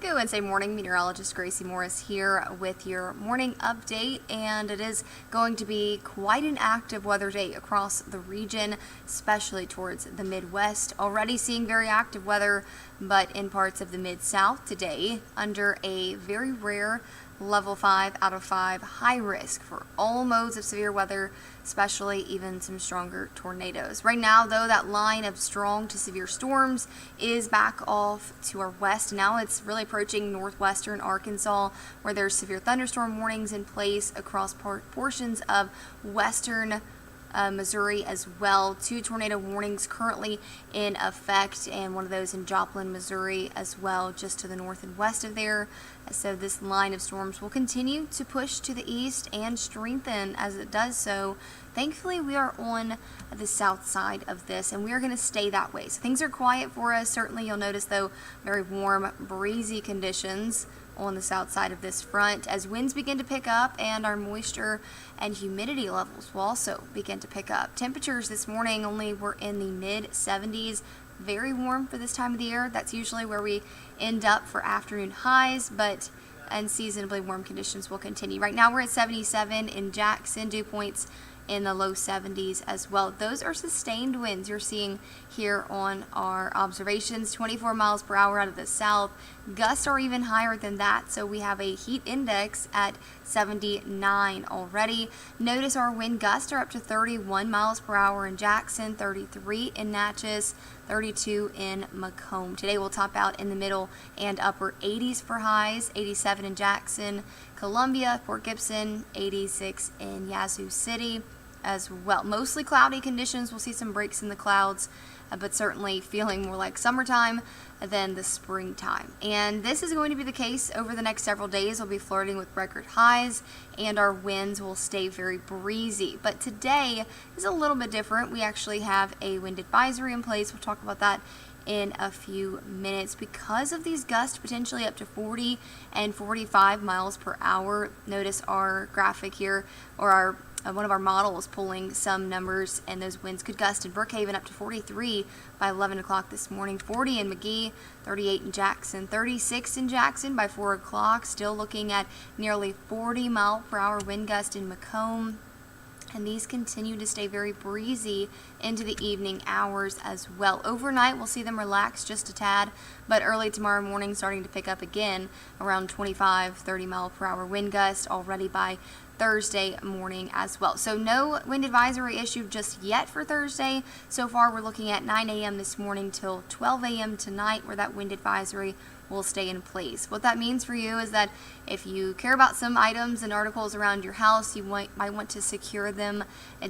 Happy Wednesday morning, meteorologist Gracie Morris here with your morning update, and it is going to be quite an active weather day across the region, especially towards the Midwest. Already seeing very active weather, but in parts of the Mid-South today under a very rare level 5 out of 5 high risk for all modes of severe weather, especially even some stronger tornadoes. Right now, though, that line of strong to severe storms is back off to our west. Now it's really approaching northwestern Arkansas, where there's severe thunderstorm warnings in place across portions of western Missouri as well. 2 tornado warnings currently in effect, and one of those in Joplin, Missouri as well, just to the north and west of there. So this line of storms will continue to push to the east and strengthen as it does so. Thankfully, we are on the south side of this, and we are going to stay that way. So things are quiet for us. Certainly, you'll notice, though, very warm, breezy conditions on the south side of this front as winds begin to pick up, and our moisture and humidity levels will also begin to pick up. Temperatures this morning only were in the mid 70s. Very warm for this time of the year. That's usually where we end up for afternoon highs, but unseasonably warm conditions will continue. Right now we're at 77 in Jackson, dew points in the low 70s as well. Those are sustained winds you're seeing here on our observations. 24 miles per hour out of the south. Gusts are even higher than that, so we have a heat index at 79 already. Notice our wind gusts are up to 31 miles per hour in Jackson, 33 in Natchez, 32 in Macomb. Today we'll top out in the middle and upper 80s for highs, 87 in Jackson, Columbia, Port Gibson, 86 in Yazoo City as well. Mostly cloudy conditions. We'll see some breaks in the clouds, but certainly feeling more like summertime than the springtime. And this is going to be the case over the next several days. We'll be flirting with record highs, and our winds will stay very breezy. But today is a little bit different. We actually have a wind advisory in place. We'll talk about that in a few minutes because of these gusts potentially up to 40 and 45 miles per hour. Notice our graphic here, or our one of our models pulling some numbers, and those winds could gust in Brookhaven up to 43 by 11 o'clock this morning, 40 in McGee, 38 in Jackson, 36 in Jackson by 4 o'clock, still looking at nearly 40 mile per hour wind gust in Macomb. And these continue to stay very breezy into the evening hours as well. Overnight, we'll see them relax just a tad, but early tomorrow morning starting to pick up again around 25-30 mile per hour wind gust already by Thursday morning as well. So no wind advisory issued just yet for Thursday. So far, we're looking at 9 a.m. this morning till 12 a.m. tonight, where that wind advisory will stay in place. What that means for you is that if you care about some items and articles around your house, you might want to secure them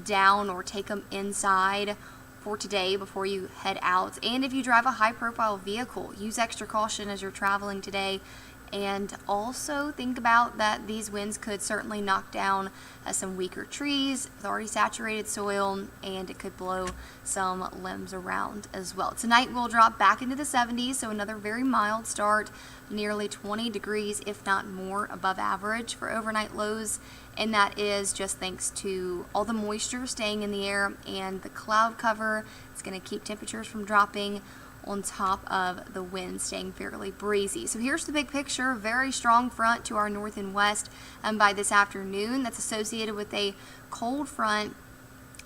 down or take them inside for today before you head out. And if you drive a high-profile vehicle, use extra caution as you're traveling today. And also think about that these winds could certainly knock down some weaker trees with already saturated soil, and it could blow some limbs around as well. Tonight we'll drop back into the 70s, so another very mild start, nearly 20 degrees, if not more, above average for overnight lows. And that is just thanks to all the moisture staying in the air and the cloud cover. It's going to keep temperatures from dropping, on top of the wind staying fairly breezy. So here's the big picture. Very strong front to our north and west by this afternoon. That's associated with a cold front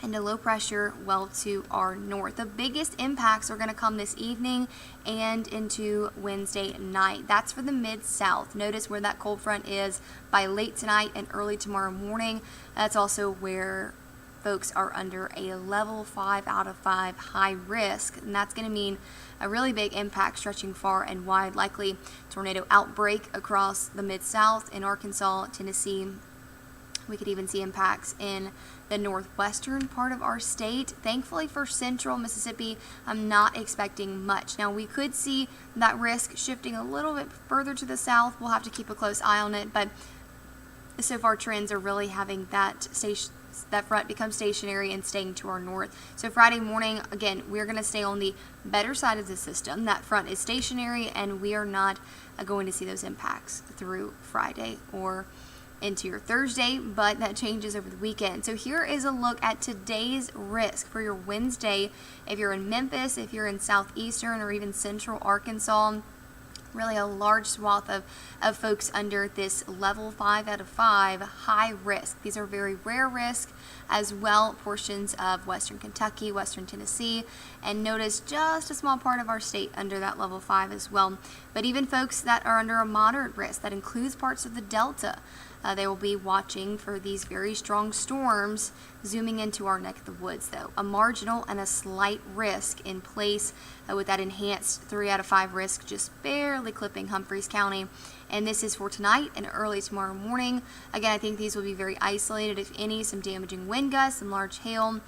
and a low pressure well to our north. The biggest impacts are going to come this evening and into Wednesday night. That's for the mid-south. Notice where that cold front is by late tonight and early tomorrow morning. That's also where folks are under a level 5 out of 5 high risk, and that's going to mean a really big impact stretching far and wide, likely tornado outbreak across the mid-south in Arkansas, Tennessee. We could even see impacts in the northwestern part of our state. Thankfully for central Mississippi, I'm not expecting much. Now, we could see that risk shifting a little bit further to the south. We'll have to keep a close eye on it, but so far trends are really having that front become stationary and staying to our north. So Friday morning, again, we're going to stay on the better side of the system. That front is stationary, and we are not going to see those impacts through Friday or into your Thursday, but that changes over the weekend. So here is a look at today's risk for your Wednesday. If you're in Memphis, if you're in southeastern or even central Arkansas, really a large swath of folks under this level 5 out of 5 high risk. These are very rare risk as well, portions of western Kentucky, western Tennessee, and notice just a small part of our state under that level 5 as well. But even folks that are under a moderate risk, that includes parts of the Delta, they will be watching for these very strong storms zooming into our neck of the woods, though. A marginal and a slight risk in place with that enhanced 3 out of 5 risk just barely clipping Humphreys County. And this is for tonight and early tomorrow morning. Again, I think these will be very isolated, if any, some damaging wind gusts, some large hail.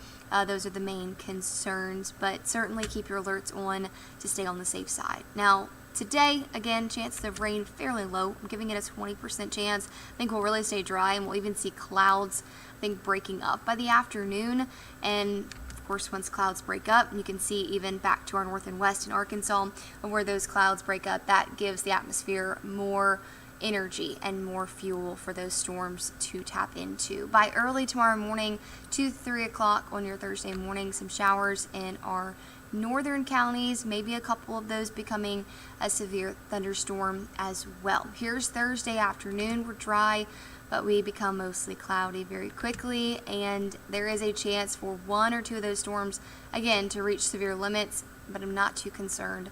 Those are the main concerns, but certainly keep your alerts on to stay on the safe side. Now, today, again, chances of rain fairly low. I'm giving it a 20% chance. I think we'll really stay dry, and we'll even see clouds, I think, breaking up by the afternoon. And of course, once clouds break up, you can see even back to our north and west in Arkansas, where those clouds break up, that gives the atmosphere more energy and more fuel for those storms to tap into. By early tomorrow morning, 2 to 3 o'clock on your Thursday morning, some showers in our northern counties, maybe a couple of those becoming a severe thunderstorm as well. Here's Thursday afternoon. We're dry, but we become mostly cloudy very quickly, and there is a chance for 1 or 2 of those storms, again, to reach severe limits, but I'm not too concerned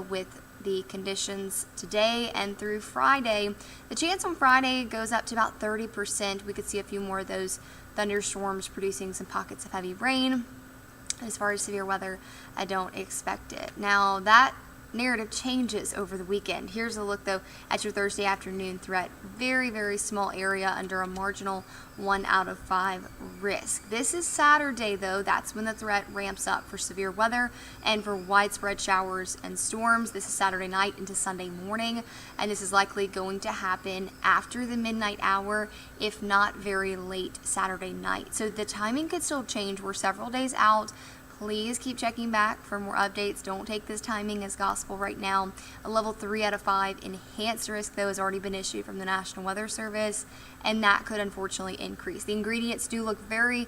with the conditions today and through Friday. The chance on Friday goes up to about 30%. We could see a few more of those thunderstorms producing some pockets of heavy rain. As far as severe weather, I don't expect it. Now, that narrative changes over the weekend. Here's a look, though, at your Thursday afternoon threat. Very, very small area under a marginal 1 out of 5 risk. This is Saturday, though. That's when the threat ramps up for severe weather and for widespread showers and storms. This is Saturday night into Sunday morning, and this is likely going to happen after the midnight hour, if not very late Saturday night. So the timing could still change. We're several days out. Please keep checking back for more updates. Don't take this timing as gospel right now. A level 3 out of 5 enhanced risk, though, has already been issued from the National Weather Service, and that could unfortunately increase. The ingredients do look very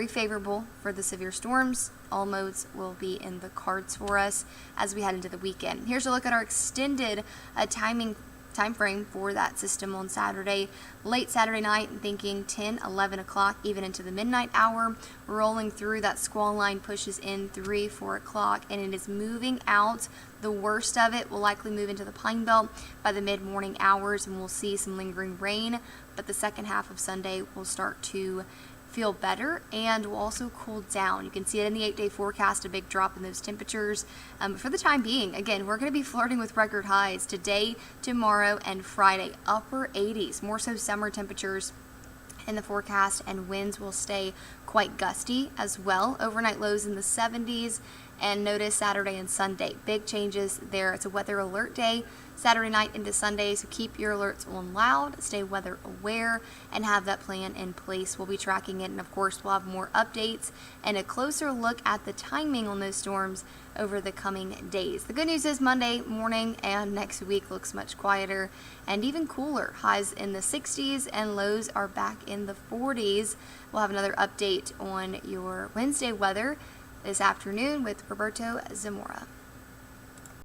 favorable for the severe storms. All modes will be in the cards for us as we head into the weekend. Here's a look at our extended time frame for that system on Saturday. Late Saturday night, I'm thinking 10, 11 o'clock, even into the midnight hour. Rolling through, that squall line pushes in 3, 4 o'clock, and it is moving out. The worst of it will likely move into the Pine Belt by the mid-morning hours, and we'll see some lingering rain, but the second half of Sunday will start to feel better and will also cool down. You can see it in the 8-day forecast, a big drop in those temperatures. For the time being, again, we're going to be flirting with record highs today, tomorrow, and Friday. Upper 80s, more so summer temperatures in the forecast, and winds will stay quite gusty as well. Overnight lows in the 70s, and notice Saturday and Sunday. Big changes there. It's a weather alert day Saturday night into Sunday, so keep your alerts on loud, stay weather aware, and have that plan in place. We'll be tracking it, and of course we'll have more updates and a closer look at the timing on those storms over the coming days. The good news is Monday morning and next week looks much quieter and even cooler. Highs in the 60s and lows are back in the 40s. We'll have another update on your Wednesday weather this afternoon with Roberto Zamora.